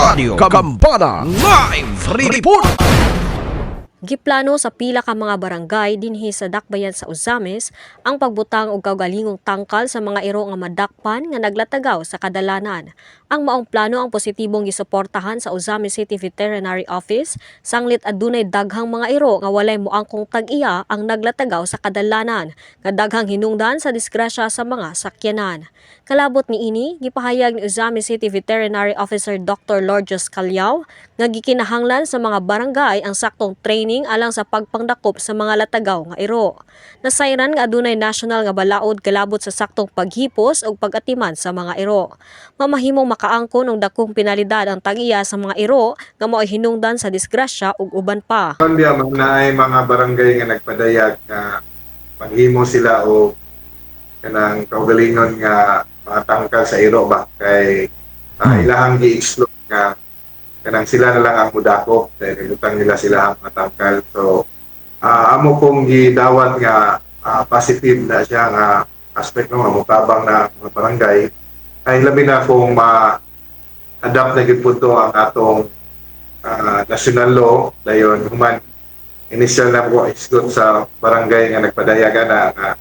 Radio Kambana Live Report. Giplano sa pila ka mga barangay dinhi sa dakbayan sa Ozames ang pagbutang og kaugalingong tangkal sa mga iro nga madakpan nga naglatagaw sa kadalanan. Ang maong plano ang positibong gisuportahan sa Ozames City Veterinary Office sanglit adunay daghang mga iro nga walay moangkong tag-iya ang naglatagaw sa kadalanan nga daghang hinungdan sa disgrasya sa mga sakyanan. Kalabot niini gipahayag ni Ozames City Veterinary Officer Dr. Lourdes Calyao nga gikinahanglan sa mga barangay ang saktong training alang sa pagpangdakop sa mga latagaw nga iro. Nasayran nga adunay national nga balaod kalabot sa saktong paghipos ug pag-atiman sa mga iro. Mamahimong makaangkon og dakong penalidad ang tag-iya sa mga iro nga mao'y hinungdan sa disgrasya ug uban pa. Kanya na ay mga barangay nga nagpadayag nga maghimo sila o kanang kaugalingon nga mga tangkal sa iro ba kay ilahang gi-exclude nga kanang sila na lang ang mudakop dahil utang nila sila ang matangkal. So amo kong gidawat nga positive na siya nga aspect nga mutabang na mga barangay ay labi na kung ma-adapt na gid punto ang atong national law dayon human initial na po isgot sa barangay nga nagpadayagan na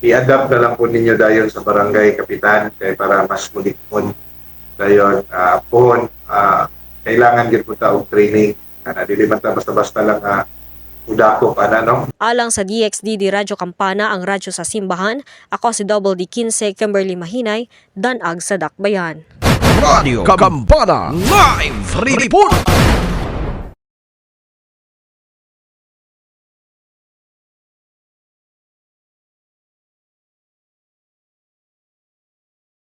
i-adapt na lang po ninyo dayon sa barangay kapitan kay para mas mulikon dayon kailangan gid po ta og training dili man ta basta-basta lang udakop no. Alang sa DXDD Radyo Kampana ang radyo sa simbahan, ako si Double D 15 Kimberly Mahinay, danag sa dakbayan. Radio Kambana Live Report.